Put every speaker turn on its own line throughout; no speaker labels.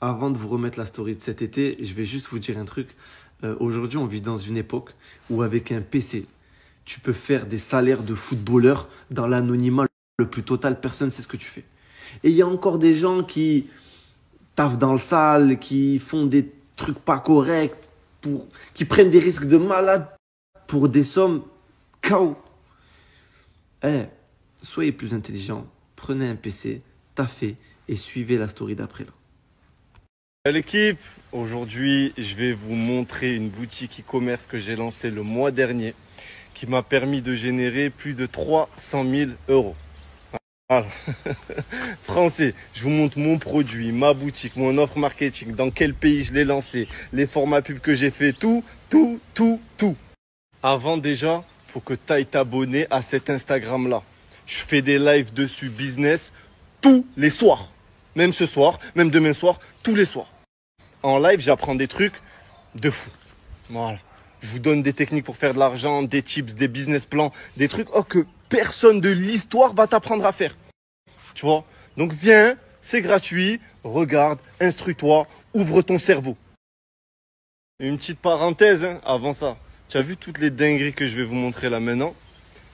Avant de vous remettre la story de cet été, je vais juste vous dire un truc. Aujourd'hui, on vit dans une époque où avec un PC, tu peux faire des salaires de footballeur dans l'anonymat le plus total. Personne ne sait ce que tu fais. Et il y a encore des gens qui taffent dans le sale, qui font des trucs pas corrects, qui prennent des risques de malade pour des sommes KO. Eh, soyez plus intelligents, prenez un PC, taffez et suivez la story d'après là.
L'équipe, aujourd'hui je vais vous montrer une boutique e-commerce que j'ai lancée le mois dernier qui m'a permis de générer plus de 300 000 euros. Voilà. Français, je vous montre mon produit, ma boutique, mon offre marketing, dans quel pays je l'ai lancé, les formats pubs que j'ai fait, tout. Avant déjà, faut que tu ailles t'abonner à cet Instagram là. Je fais des lives dessus business tous les soirs. Même ce soir, même demain soir, tous les soirs. En live, j'apprends des trucs de fou. Voilà. Je vous donne des techniques pour faire de l'argent, des tips, des business plans, des trucs que personne de l'histoire va t'apprendre à faire. Tu vois? Donc viens, c'est gratuit, regarde, instruis-toi, ouvre ton cerveau. Une petite parenthèse avant ça. Tu as vu toutes les dingueries que je vais vous montrer là maintenant?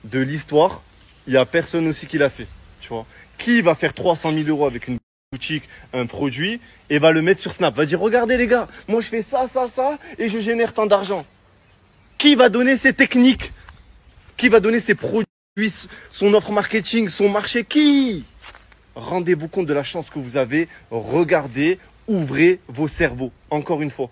De l'histoire, il n'y a personne aussi qui l'a fait. Tu vois? Qui va faire 300 000 euros avec une boutique, un produit, et va le mettre sur Snap, va dire regardez les gars, moi je fais ça, et je génère tant d'argent. Qui va donner ses techniques? Qui va donner ses produits, son offre marketing, son marché? Qui? Rendez-vous compte de la chance que vous avez, regardez, ouvrez vos cerveaux, encore une fois.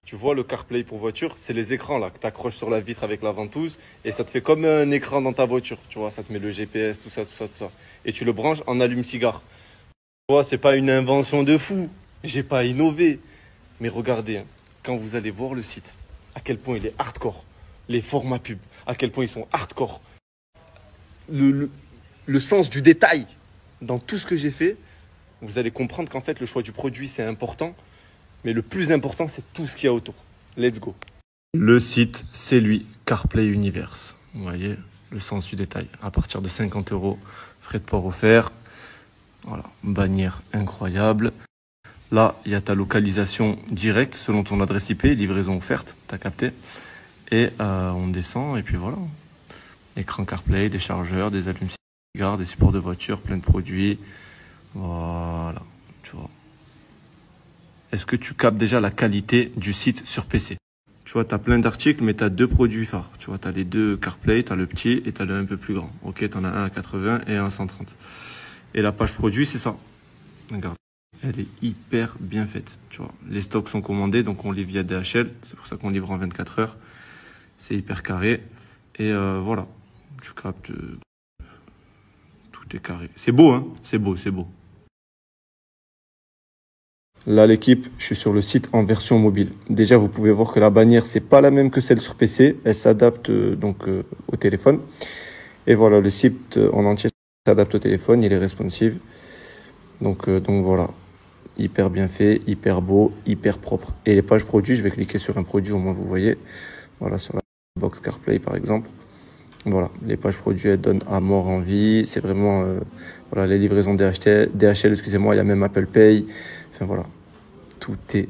Tu vois le CarPlay pour voiture, c'est les écrans là que tu accroches sur la vitre avec la ventouse et ça te fait comme un écran dans ta voiture. Tu vois, ça te met le GPS, tout ça. Et tu le branches en allume-cigare. Tu vois, c'est pas une invention de fou. J'ai pas innové. Mais regardez, hein, quand vous allez voir le site, à quel point il est hardcore. Les formats pubs, à quel point ils sont hardcore. Le sens du détail dans tout ce que j'ai fait, vous allez comprendre qu'en fait le choix du produit c'est important. Mais le plus important, c'est tout ce qu'il y a autour. Let's go. Le site, c'est lui, CarPlay Universe. Vous voyez, le sens du détail. À partir de 50 euros, frais de port offerts. Voilà, bannière incroyable. Là, il y a ta localisation directe selon ton adresse IP, livraison offerte, t'as capté. Et on descend, et puis voilà. Écran CarPlay, des chargeurs, des allumes-cigares, des supports de voiture, plein de produits. Voilà, tu vois. Est-ce que tu captes déjà la qualité du site sur PC? Tu vois, tu as plein d'articles, mais tu as deux produits phares. Tu vois, tu as les deux CarPlay, tu as le petit et tu as le un peu plus grand. Ok, tu en as un à 80 et un à 130. Et la page produit, c'est ça. Regarde, elle est hyper bien faite. Tu vois, les stocks sont commandés, donc on livre via DHL. C'est pour ça qu'on livre en 24 heures. C'est hyper carré. Et voilà, tu captes. Tout est carré. C'est beau, hein? C'est beau. Là, l'équipe, je suis sur le site en version mobile. Déjà, vous pouvez voir que la bannière, c'est pas la même que celle sur PC. Elle s'adapte au téléphone. Et voilà, le site en entier s'adapte au téléphone. Il est responsive. Donc voilà, hyper bien fait, hyper beau, hyper propre. Et les pages produits, je vais cliquer sur un produit, au moins vous voyez. Voilà, sur la box CarPlay par exemple. Voilà, les pages produits, elles donnent à mort envie. C'est vraiment, voilà, les livraisons DHL, excusez-moi, il y a même Apple Pay. Enfin voilà. Tout est...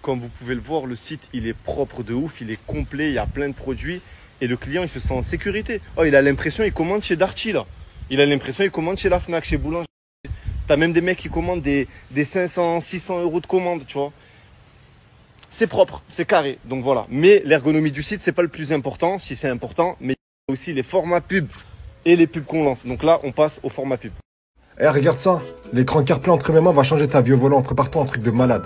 Comme vous pouvez le voir, le site, il est propre de ouf, il est complet, il y a plein de produits. Et le client, il se sent en sécurité. Oh, il a l'impression qu'il commande chez Darty, là. Il a l'impression qu'il commande chez la Fnac, chez Boulanger. T'as même des mecs qui commandent des 500, 600 euros de commande, tu vois. C'est propre, c'est carré. Donc voilà. Mais l'ergonomie du site, c'est pas le plus important, si c'est important. Mais il y a aussi les formats pubs et les pubs qu'on lance. Donc là, on passe au format pub.
Eh, regarde ça, l'écran CarPlay entre mes mains va changer ta vie au volant. Prépare-toi un truc de malade.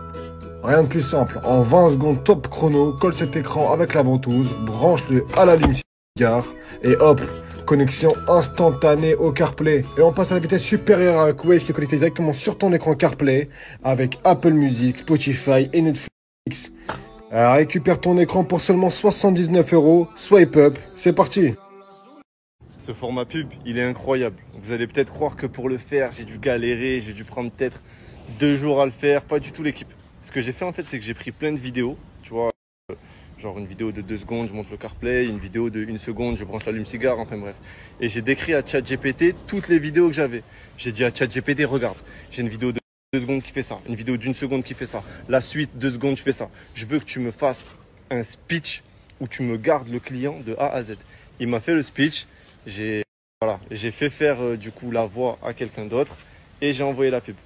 Rien de plus simple, en 20 secondes top chrono, colle cet écran avec la ventouse, branche-le à l'allume-cigare et hop, connexion instantanée au CarPlay. Et on passe à la vitesse supérieure avec Waze qui est connecté directement sur ton écran CarPlay avec Apple Music, Spotify et Netflix. Alors, récupère ton écran pour seulement 79 euros, swipe up, c'est parti.
Ce format pub, il est incroyable. Vous allez peut-être croire que pour le faire, j'ai dû galérer, j'ai dû prendre peut-être 2 jours à le faire. Pas du tout l'équipe. Ce que j'ai fait en fait, c'est que j'ai pris plein de vidéos. Tu vois, Genre une vidéo de 2 secondes, je monte le CarPlay, une vidéo de 1 seconde, je branche l'allume-cigare, enfin bref. Et j'ai décrit à ChatGPT toutes les vidéos que j'avais. J'ai dit à ChatGPT, regarde, j'ai une vidéo de 2 secondes qui fait ça, une vidéo d'1 seconde qui fait ça, la suite 2 secondes je fais ça. Je veux que tu me fasses un speech où tu me gardes le client de A à Z. Il m'a fait le speech, j'ai fait faire du coup la voix à quelqu'un d'autre et j'ai envoyé la pub.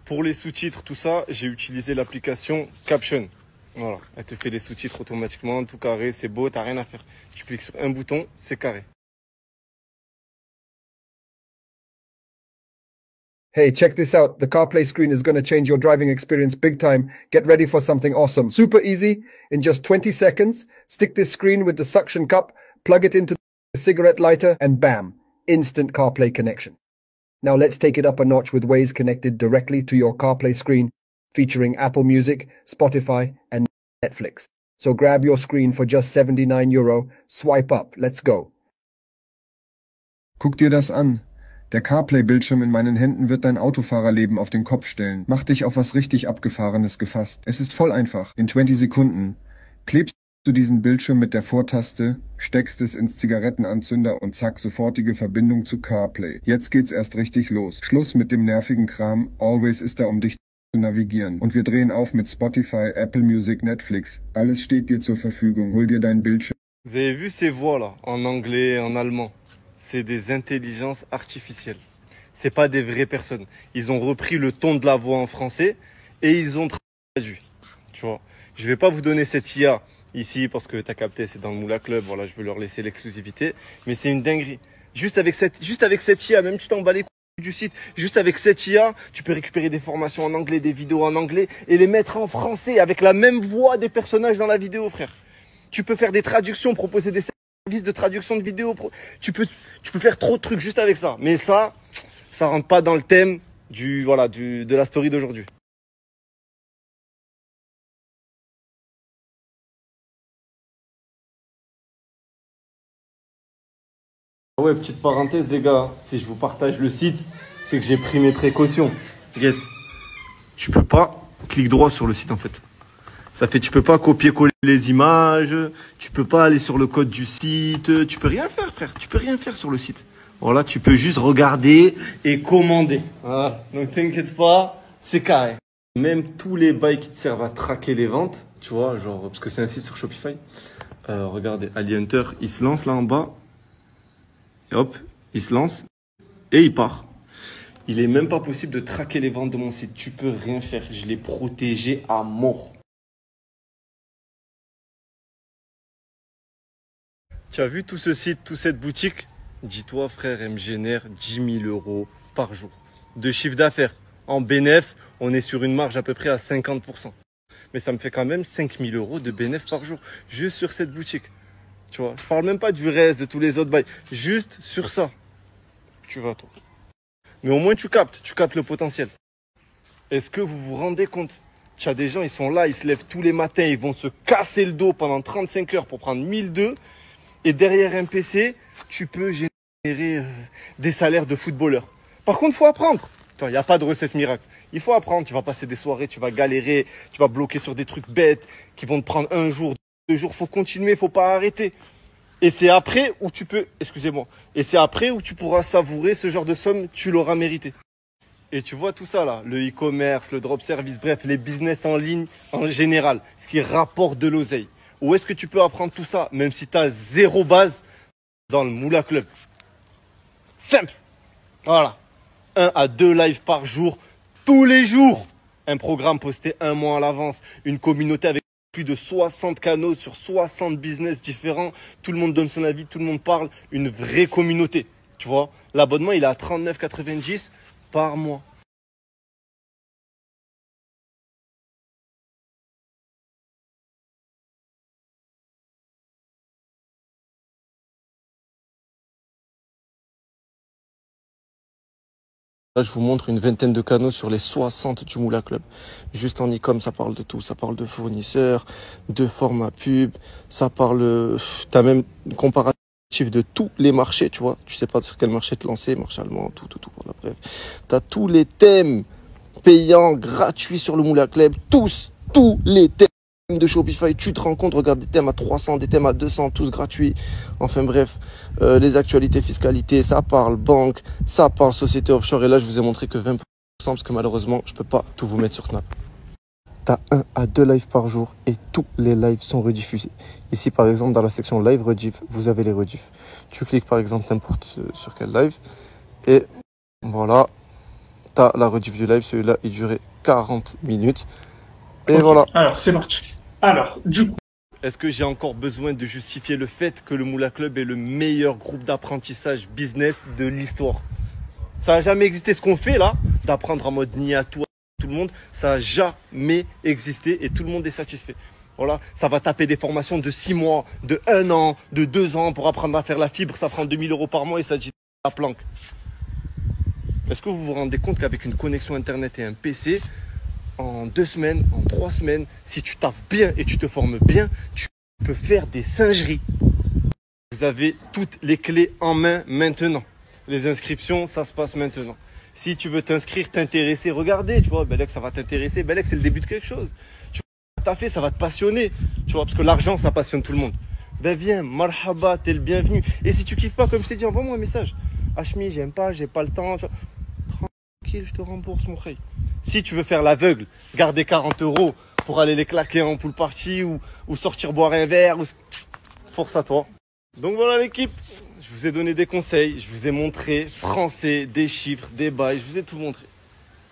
Pour les sous-titres, tout ça, j'ai utilisé l'application Caption. Voilà, elle te fait les sous-titres automatiquement, tout carré, c'est beau, t'as rien à faire. Tu cliques sur un bouton, c'est carré.
Hey, check this out. The CarPlay screen is going to change your driving experience big time. Get ready for something awesome. Super easy. In just 20 seconds, stick this screen with the suction cup, plug it into the cigarette lighter, and bam, instant CarPlay connection. Now let's take it up a notch with Waze connected directly to your CarPlay screen, featuring Apple Music, Spotify, and Netflix. So grab your screen for just €79. Swipe up. Let's go. Guck dir das an. Der CarPlay-Bildschirm in meinen Händen wird dein Autofahrerleben auf den Kopf stellen. Mach dich auf was richtig Abgefahrenes gefasst. Es ist voll einfach. In 20 Sekunden klebst du diesen Bildschirm mit der Vortaste, steckst es ins Zigarettenanzünder und zack, sofortige Verbindung zu CarPlay. Jetzt geht's erst richtig los. Schluss mit dem nervigen Kram. Always ist da, um dich zu navigieren. Und wir drehen auf mit Spotify, Apple Music, Netflix. Alles steht dir zur Verfügung. Hol dir deinen Bildschirm.
Vous avez vu ces voix là, en anglais, en allemand? C'est des intelligences artificielles. C'est pas des vraies personnes. Ils ont repris le ton de la voix en français et ils ont traduit. Tu vois. Je vais pas vous donner cette IA ici parce que t'as capté, c'est dans le Moula Club. Voilà, je veux leur laisser l'exclusivité. Mais c'est une dinguerie. Juste avec cette IA, même tu t'en bats les couilles du site. Juste avec cette IA, tu peux récupérer des formations en anglais, des vidéos en anglais et les mettre en français avec la même voix des personnages dans la vidéo, frère. Tu peux faire des traductions, proposer des services de traduction de vidéos. Tu peux faire trop de trucs juste avec ça. Mais ça rentre pas dans le thème de la story d'aujourd'hui. Ouais, petite parenthèse les gars, si je vous partage le site, c'est que j'ai pris mes précautions. Regarde, tu peux pas cliquer droit sur le site en fait. Ça fait, tu peux pas copier-coller les images, tu peux pas aller sur le code du site, tu peux rien faire, frère. Tu peux rien faire sur le site. Voilà, tu peux juste regarder et commander. Voilà. Donc t'inquiète pas, c'est carré. Même tous les bails qui te servent à traquer les ventes, tu vois, genre, parce que c'est un site sur Shopify. Regardez, Ali Hunter, il se lance là en bas. Et hop, il se lance et il part. Il est même pas possible de traquer les ventes de mon site. Tu peux rien faire. Je l'ai protégé à mort. Tu as vu tout ce site, toute cette boutique? Dis-toi, frère, elle me génère 10 000 euros par jour de chiffre d'affaires. En bénéf, on est sur une marge à peu près à 50%. Mais ça me fait quand même 5 000 euros de bénéf par jour, juste sur cette boutique. Tu vois, je parle même pas du reste, de tous les autres bails. Juste sur ça. Tu vas, toi. Mais au moins, tu captes le potentiel. Est-ce que vous vous rendez compte? Tu as des gens, ils sont là, ils se lèvent tous les matins, ils vont se casser le dos pendant 35 heures pour prendre 1002. Et derrière un PC, tu peux générer des salaires de footballeurs. Par contre, il faut apprendre. Il n'y a pas de recette miracle. Il faut apprendre. Tu vas passer des soirées, tu vas galérer, tu vas bloquer sur des trucs bêtes qui vont te prendre 1 jour, 2 jours. Il faut continuer, il ne faut pas arrêter. Et c'est après où tu peux, excusez-moi, et c'est après où tu pourras savourer ce genre de somme, tu l'auras mérité. Et tu vois tout ça là, le e-commerce, le drop service, bref, les business en ligne en général, ce qui rapporte de l'oseille. Où est-ce que tu peux apprendre tout ça, même si tu as 0 base dans le Moula Club? Simple. Voilà. 1 à 2 lives par jour, tous les jours. Un programme posté 1 mois à l'avance. Une communauté avec plus de 60 canaux sur 60 business différents. Tout le monde donne son avis, tout le monde parle. Une vraie communauté. Tu vois, l'abonnement, il est à 39,90 par mois. Là, je vous montre une vingtaine de canaux sur les 60 du Moula Club. Juste en e-com, ça parle de tout. Ça parle de fournisseurs, de format pub. Ça parle... T'as même une comparatif de tous les marchés, tu vois. Tu sais pas sur quel marché te lancer. Marché allemand, tout. Voilà, bref. T'as tous les thèmes payants, gratuits sur le Moula Club. Tous les thèmes. de Shopify, tu te rends compte, regarde des thèmes à 300, des thèmes à 200, tous gratuits. Enfin bref, les actualités fiscalité, ça parle banque, ça parle société offshore. Et là, je vous ai montré que 20% parce que malheureusement, je peux pas tout vous mettre sur Snap. Tu as 1 à 2 lives par jour et tous les lives sont rediffusés. Ici, par exemple, dans la section live rediff, vous avez les rediffs. Tu cliques par exemple n'importe sur quel live et voilà, tu as la rediff du live. Celui-là, il durait 40 minutes. Et
Ok,
voilà.
alors c'est parti. Alors, du coup,
Est-ce que j'ai encore besoin de justifier le fait que le Moula Club est le meilleur groupe d'apprentissage business de l'histoire? Ça n'a jamais existé. Ce qu'on fait là, d'apprendre en mode ni à tout le monde, ça n'a jamais existé et tout le monde est satisfait. Voilà, ça va taper des formations de 6 mois, de 1 an, de 2 ans pour apprendre à faire la fibre. Ça prend 2000 € par mois et ça dit la planque. Est-ce que vous vous rendez compte qu'avec une connexion internet et un PC, en 2 semaines, en 3 semaines, si tu taffes bien et tu te formes bien, tu peux faire des singeries. Vous avez toutes les clés en main maintenant. Les inscriptions, ça se passe maintenant. Si tu veux t'inscrire, t'intéresser, regardez, tu vois, Belek, ça va t'intéresser. Belek, c'est le début de quelque chose. Tu vas taffer, ça va te passionner, tu vois, parce que l'argent, ça passionne tout le monde. Ben viens, marhaba, t'es le bienvenu. Et si tu kiffes pas, comme je t'ai dit, envoie-moi un message. Hachmi, j'aime pas, j'ai pas le temps. Tu vois. Tranquille, je te rembourse mon frère. Si tu veux faire l'aveugle, garder 40 € pour aller les claquer en pool party ou sortir boire un verre, force à toi. Donc voilà l'équipe, je vous ai donné des conseils, je vous ai montré français, des chiffres, des bails, je vous ai tout montré.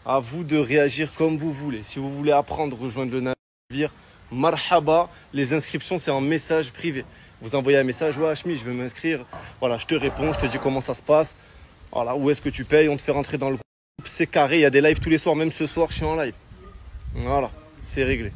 À vous de réagir comme vous voulez. Si vous voulez apprendre, rejoindre le navire, marhaba, les inscriptions c'est en message privé. Vous envoyez un message, ouais Hachmi, je veux m'inscrire. Voilà, je te réponds, je te dis comment ça se passe. Voilà, où est-ce que tu payes, on te fait rentrer dans le groupe. C'est carré, il y a des lives tous les soirs, même ce soir je suis en live. Voilà, c'est réglé.